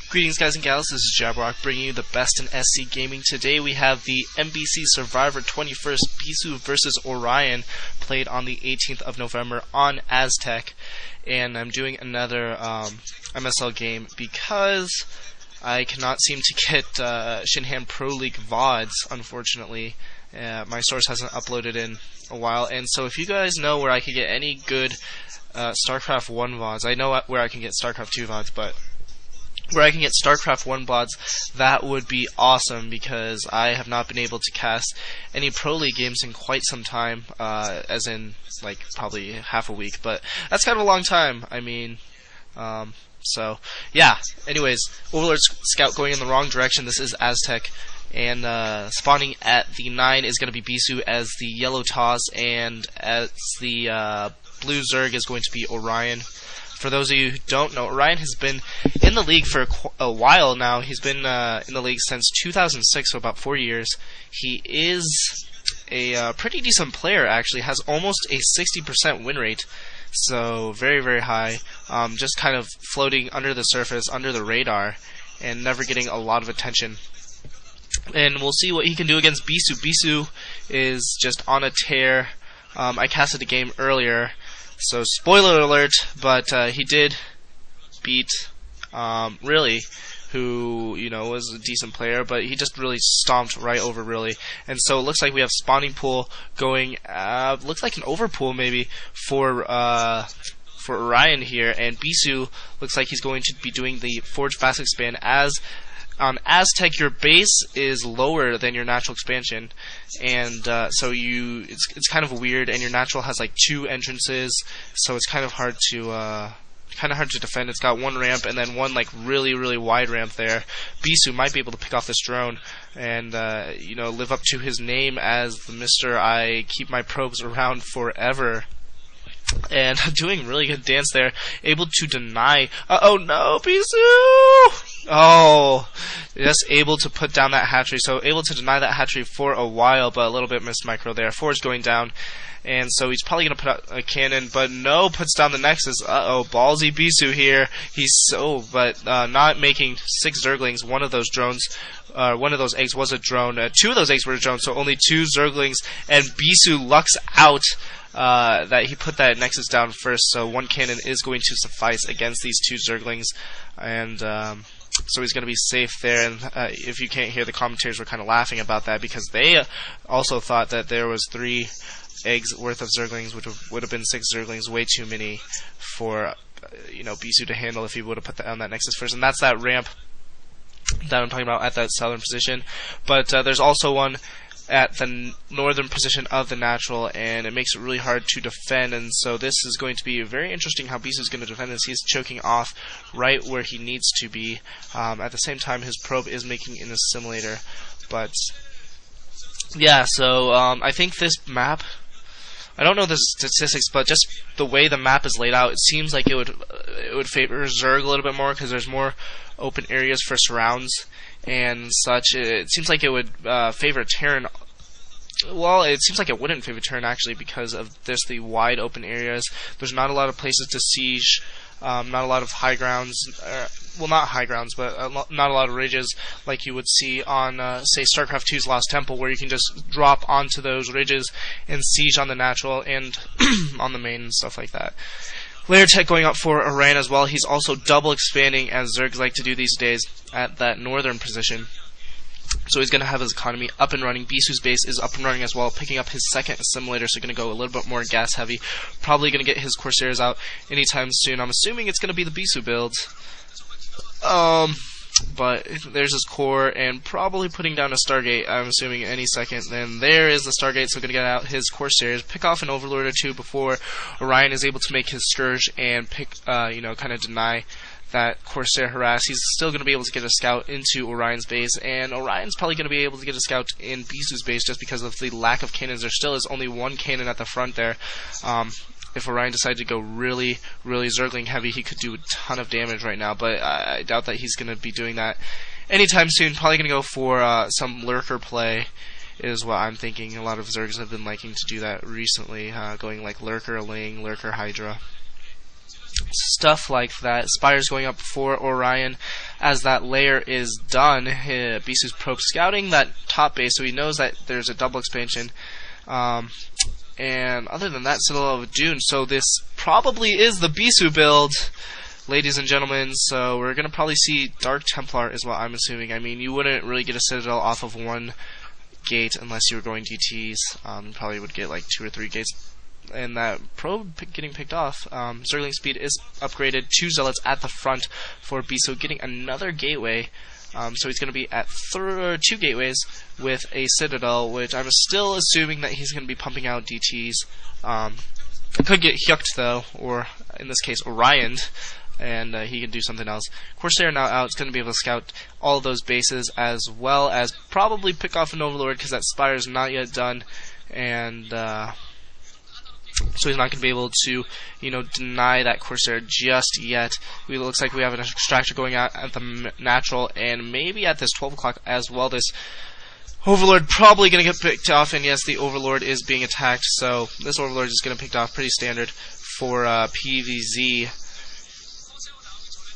Greetings guys and gals, this is Jabrock bringing you the best in SC Gaming. Today we have the MBC Survivor 21st Bisu vs Orion played on the 18th of November on Aztec. And I'm doing another MSL game because I cannot seem to get Shinhan Pro League VODs, unfortunately. My source hasn't uploaded in a while, and so if you guys know where I can get any good StarCraft 1 VODs, I know where I can get StarCraft 2 VODs, but where I can get StarCraft 1 VODs, that would be awesome, because I have not been able to cast any Pro League games in quite some time, as in, like, probably half a week, but that's kind of a long time. I mean, so, yeah. Anyways, Overlord Scout going in the wrong direction. This is Aztec, and spawning at the 9 is going to be Bisu as the yellow Toss, and as the blue Zerg is going to be Orion. For those of you who don't know, Orion has been in the league for a while now. He's been in the league since 2006, so about 4 years. He is a pretty decent player, actually. Has almost a 60% win rate, so very, very high. Just kind of floating under the surface, under the radar, and never getting a lot of attention. And we'll see what he can do against Bisu. Bisu is just on a tear. I casted a game earlier, so spoiler alert, but he did beat Really, who, you know, was a decent player, but he just really stomped right over Really. And so it looks like we have spawning pool going, looks like an overpool maybe for Orion here, and Bisu looks like he's going to be doing the Forge Fast Expand. As on Aztec, your base is lower than your natural expansion, and so it's kind of weird, and your natural has like 2 entrances, so it's kind of hard to defend. It's got 1 ramp and then 1 like really wide ramp there. Bisu might be able to pick off this drone and you know, live up to his name as the Mr. I keep my probes around forever. And doing really good dance there, able to deny. Oh no, Bisu! Oh, just able to put down that hatchery. So able to deny that hatchery for a while, but a little bit missed micro there. Forge going down, and so he's probably gonna put out a cannon, but no, puts down the Nexus. Ballsy Bisu here. But not making 6 Zerglings. One of those drones. One of those eggs was a drone. 2 of those eggs were a drone, so only 2 Zerglings, and Bisu lucks out that he put that Nexus down first, so 1 cannon is going to suffice against these 2 Zerglings, and so he's going to be safe there. And if you can't hear, the commentators were kind of laughing about that, because they also thought that there was 3 eggs worth of Zerglings, which would have been 6 Zerglings, way too many for you know, Bisu to handle if he would have put down that Nexus first. And that's that ramp that I'm talking about at that southern position. But there's also one at the northern position of the natural, and it makes it really hard to defend. And so this is going to be very interesting how Bisu is going to defend this. He's choking off right where he needs to be. At the same time, his probe is making an assimilator. But yeah, so I think this map, I don't know the statistics, but just the way the map is laid out, it seems like it would favor Zerg a little bit more, because there's more open areas for surrounds and such. It seems like it would favor Terran. Well, it seems like it wouldn't favor Terran, actually, because of the wide open areas. There's not a lot of places to siege, not a lot of high grounds, well, not high grounds, but not a lot of ridges like you would see on, say, StarCraft 2's Lost Temple, where you can just drop onto those ridges and siege on the natural and on the main and stuff like that. Layer Tech going up for Orion as well. He's also double expanding, as Zergs like to do these days, at that northern position. So he's going to have his economy up and running. Bisu's base is up and running as well, picking up his 2nd assimilator, so going to go a little bit more gas heavy. Probably going to get his Corsairs out anytime soon. I'm assuming it's going to be the Bisu build. But there's his core, and probably putting down a Stargate, I'm assuming, any second. Then there is the Stargate, so going to get out his Corsairs, pick off an Overlord or 2 before Orion is able to make his Scourge and pick, you know, kind of deny that Corsair harass. He's still going to be able to get a scout into Orion's base, and Orion's probably going to be able to get a scout in Bisu's base just because of the lack of cannons. There still is only 1 cannon at the front there. If Orion decided to go really Zergling heavy, he could do a ton of damage right now, but I doubt that he's going to be doing that anytime soon. Probably going to go for some Lurker play is what I'm thinking. A lot of Zergs have been liking to do that recently, going like Lurker Ling, Lurker Hydra. stuff like that. Spire's going up for Orion. As that layer is done, Bisu's probe scouting that top base, so he knows that there's a double expansion. And other than that, Citadel of Dune. So this probably is the Bisu build, ladies and gentlemen. So we're going to probably see Dark Templar is what I'm assuming. I mean, you wouldn't really get a Citadel off of one gate unless you were going DTs. You probably would get like 2 or 3 gates. And that probe getting picked off. Zergling speed is upgraded. 2 zealots at the front for Bisu, getting another gateway. So he's going to be at 2 gateways with a Citadel, which I'm still assuming that he's going to be pumping out DTs. Could get Hyukt though, or in this case Orion, and he can do something else. Corsair now out. It's going to be able to scout all of those bases, as well as probably pick off an Overlord, because that Spire is not yet done, and so he's not going to be able to, deny that Corsair just yet. It looks like we have an extractor going out at the natural, and maybe at this 12 o'clock as well. This Overlord probably going to get picked off, and yes, the Overlord is being attacked, so this Overlord is going to picked off pretty standard for PvZ.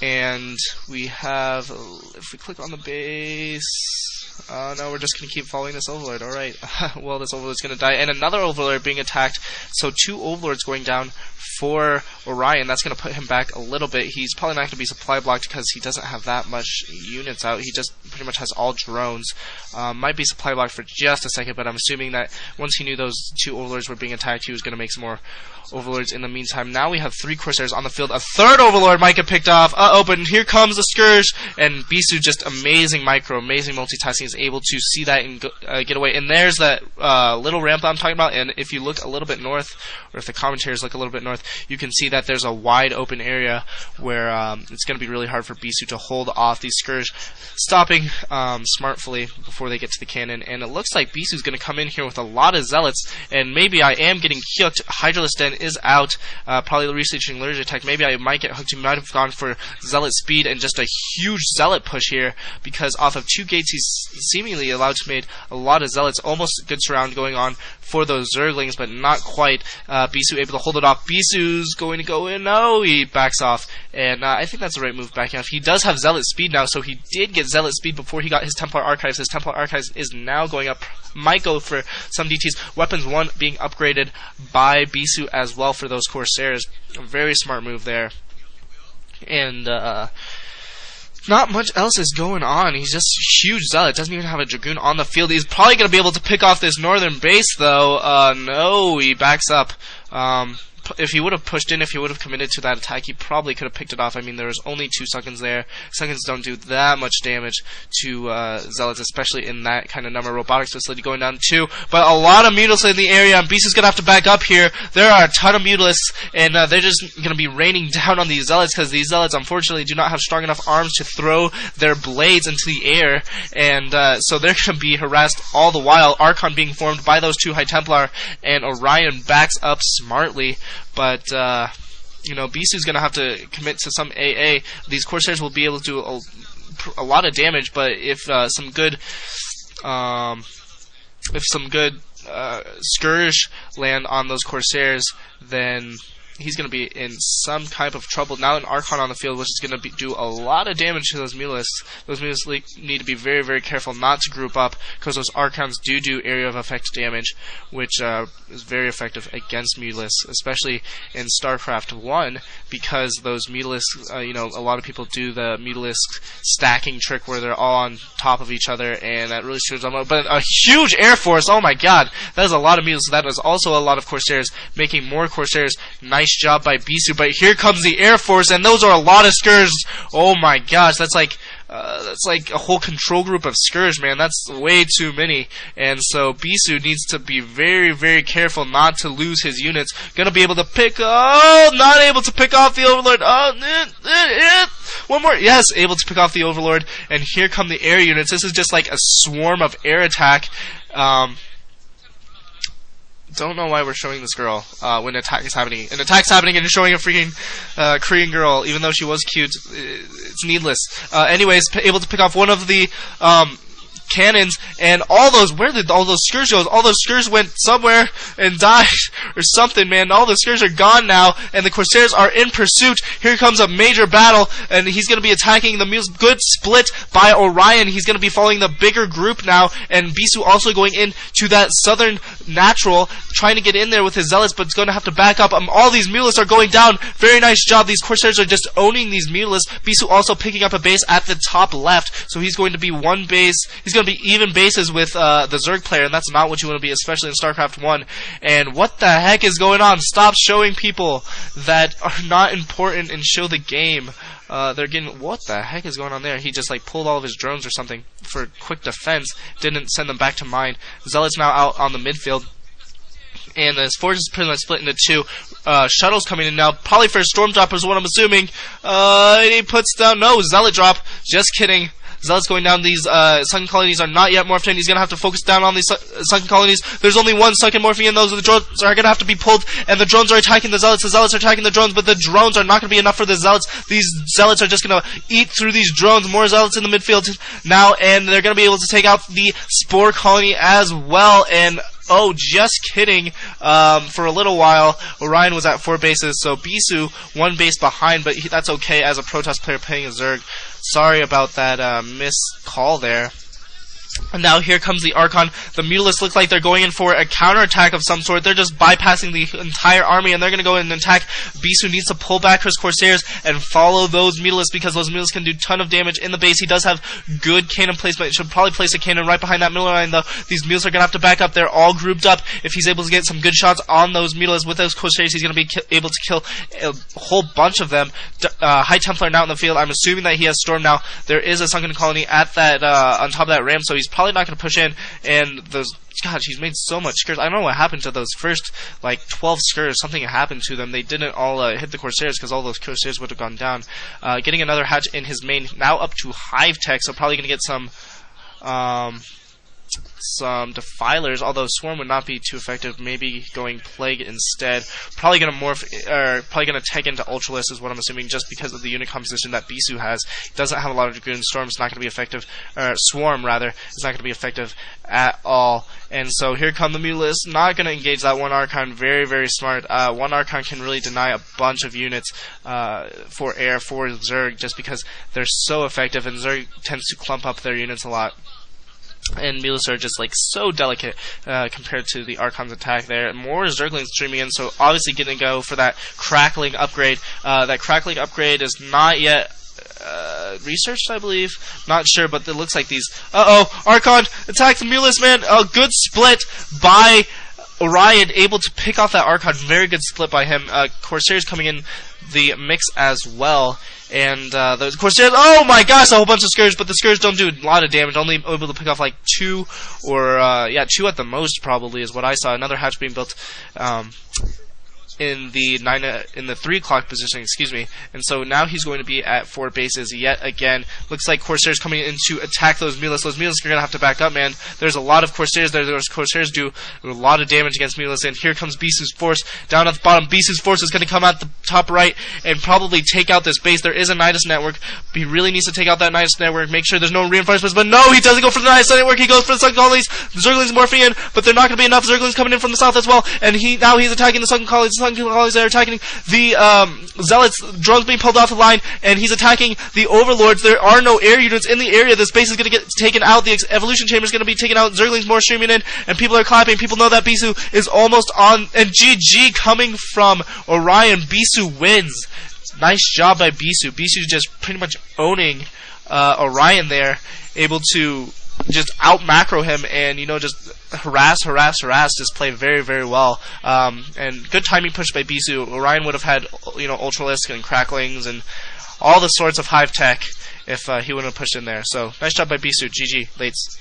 And we have, if we click on the base, no, we're just going to keep following this Overlord. Alright, well, this Overlord's going to die, and another Overlord being attacked, so 2 Overlords going down for Orion. That's going to put him back a little bit. He's probably not going to be supply blocked because he doesn't have that much units out. He just pretty much has all drones. Might be supply blocked for just a second, but I'm assuming that once he knew those 2 Overlords were being attacked, he was going to make some more Overlords in the meantime. Now we have 3 Corsairs on the field. A 3rd Overlord might get picked off. But here comes the Scourge, and Bisu, just amazing multitasking, is able to see that and get away. And there's that little ramp I'm talking about, and if you look a little bit north, or if the commentators look a little bit north, you can see that there's a wide open area where it's going to be really hard for Bisu to hold off these Scourge, stopping smartfully before they get to the cannon. And it looks like Bisu's going to come in here with a lot of Zealots, and maybe I am getting hooked. Hydralisk Den is out, probably researching Liturgy Tech. Maybe I might get hooked. He might have gone for Zealot speed and just a huge Zealot push here, because off of 2 gates he's seemingly allowed to make a lot of Zealots. Almost good surround going on for those Zerglings, but not quite. Bisu able to hold it off. Bisu's going to go in. No, he backs off, and I think that's the right move, backing off. He does have Zealot speed now, so he did get Zealot speed before he got his Templar Archives. His Templar Archives is now going up. Might go for some DTs. Weapons 1 being upgraded by Bisu as well for those Corsairs. A very smart move there. And not much else is going on. He's just huge Zealot. Doesn't even have a Dragoon on the field. He's probably going to be able to pick off this northern base, though. No, he backs up. If he would have pushed in, if he would have committed to that attack, he probably could have picked it off. I mean, there was only 2 Sunkens there. Sunkens don't do that much damage to Zealots, especially in that kind of number. Robotics Facility going down 2, but a lot of Mutalisks in the area, and Beast is going to have to back up here. There are a ton of Mutalisks, and they're just going to be raining down on these Zealots, because these Zealots, unfortunately, do not have strong enough arms to throw their blades into the air, and so they're going to be harassed all the while. Archon being formed by those 2 High Templar, and Orion backs up smartly. But, Bisu's going to have to commit to some AA. These Corsairs will be able to do a lot of damage, but if some good Scourge land on those Corsairs, then he's going to be in some type of trouble. Now an Archon on the field, which is going to do a lot of damage to those Mutalisks. Those Mutalisks need to be very, very careful not to group up, because those Archons do area of effect damage, which is very effective against Mutalisks, especially in StarCraft 1, because those Mutalisks, a lot of people do the Mutalisk stacking trick where they're all on top of each other, and that really screws them up. But a huge Air Force, oh my god, that is a lot of Mutalisks. That is also a lot of Corsairs, making more Corsairs. Nice job by Bisu, but here comes the Air Force, and those are a lot of Scourge. Oh my gosh, that's like a whole control group of Scourge, man. That's way too many. And so Bisu needs to be very, very careful not to lose his units. Gonna be able to not able to pick off the Overlord. One more. Yes, able to pick off the Overlord. And here come the air units. This is just like a swarm of air attack. Don't know why we're showing this girl when an attack is happening. An attack's happening and you're showing a freaking Korean girl, even though she was cute. It's needless. Anyways, able to pick off one of the cannons, and all those, where did all those Skurs go? All those Skurs went somewhere and died or something, man. All the Skurs are gone now, and the Corsairs are in pursuit. Here comes a major battle, and he's going to be attacking the mules. Good split by Orion. He's going to be following the bigger group now, and Bisu also going into that southern natural, trying to get in there with his zealots, but it's going to have to back up. All these mules are going down. Very nice job. These Corsairs are just owning these mules. Bisu also picking up a base at the top left, so he's going to be one base. He's going to be even bases with the Zerg player, and that's not what you want to be, especially in StarCraft 1. And what the heck is going on? Stop showing people that are not important and show the game. They're getting, what the heck is going on there? He just like pulled all of his drones or something for quick defense, didn't send them back to mine. Zealot's now out on the midfield, and his force is pretty much split into two. Shuttles coming in now, probably for Storm Dropper is what I'm assuming. He puts down, no, Zealot drop, just kidding. Zealot's going down. These sunken colonies are not yet morphed in. He's going to have to focus down on these sunken colonies. There's only one sunken morphing in. Those are the drones are going to have to be pulled, and the drones are attacking the Zealots. The Zealots are attacking the drones, but the drones are not going to be enough for the Zealots. These Zealots are just going to eat through these drones. More Zealots in the midfield now, and they're going to be able to take out the Spore colony as well. And oh, just kidding. For a little while, Orion was at 4 bases, so Bisu 1 base behind, but that's okay as a Protoss player playing a Zerg. Sorry about that missed call there. And now here comes the Archon. The Mutalisks look like they're going in for a counterattack of some sort. They're just bypassing the entire army, and they're going to go in and attack. Bisu needs to pull back his Corsairs and follow those Mutalisks, because those Mutalisks can do a ton of damage in the base. He does have good cannon placement. He should probably place a cannon right behind that middle line, though. These Mutalisks are going to have to back up. They're all grouped up. If he's able to get some good shots on those Mutalisks with those Corsairs, he's going to be able to kill a whole bunch of them. High Templar now in the field. I'm assuming that he has Storm now. There is a sunken colony at that on top of that ram, so he's probably not going to push in. And those, gosh, he's made so much Skurs. I don't know what happened to those first like 12 Skurs. Something happened to them. They didn't all hit the Corsairs, because all those Corsairs would have gone down. Getting another hatch in his main, now up to Hive Tech, so probably going to get some Defilers, although Swarm would not be too effective. Maybe going Plague instead. Probably going to morph, or probably going to take into Ultralisk is what I'm assuming, just because of the unit composition that Bisu has. He doesn't have a lot of Dragoon. Storm's not going to be effective, or Swarm rather, is not going to be effective at all. And so here come the Mutalisks, not going to engage that one Archon. Very, very smart. One Archon can really deny a bunch of units for air, for Zerg, just because they're so effective, and Zerg tends to clump up their units a lot. And Mutalisks are just like so delicate compared to the Archon's attack there. More Zerglings streaming in, so obviously going to go for that crackling upgrade. That crackling upgrade is not yet researched, I believe. Not sure, but it looks like these. Archon attack the Mutalisks, man. Good split by Orion, able to pick off that Archon. Very good split by him. Corsairs coming in the mix as well. And those Corsairs, oh my gosh, a whole bunch of Skurs, but the Skurs don't do a lot of damage, only able to pick off like 2, or 2 at the most, probably, is what I saw. Another hatch being built in the 3 o'clock position, excuse me. And so now he's going to be at 4 bases yet again. Looks like Corsairs coming in to attack those Mutalisks. Those Mutalisks are going to have to back up, man. There's a lot of Corsairs there. Those Corsairs do a lot of damage against Mutalisks. And here comes Bisu's force down at the bottom. Bisu's force is going to come out the top right and probably take out this base. There is a Nidus network. He really needs to take out that Nidus network. Make sure there's no reinforcements. But no, he doesn't go for the Nidus network. He goes for the Sunken Colonies. The Zerglings morphing in, but they're not going to be enough. Zerglings coming in from the south as well. And now he's attacking the Sunken Colonies. The Sunken Colonies are attacking the Zealots. Drones being pulled off the line, and he's attacking the Overlords. There are no air units in the area. This base is going to get taken out. The Evolution Chamber is going to be taken out. Zerglings more streaming in, and people are clapping. People know that Bisu is almost on. And GG coming from Orion. Bisu wins. Nice job by Bisu. Bisu just pretty much owning Orion there, able to just out macro him and, just harass, just play very, very well. And good timing push by Bisu. Orion would have had, Ultralisk and Cracklings and all the sorts of Hive Tech if he wouldn't have pushed in there. So, nice job by Bisu. GG. Lates.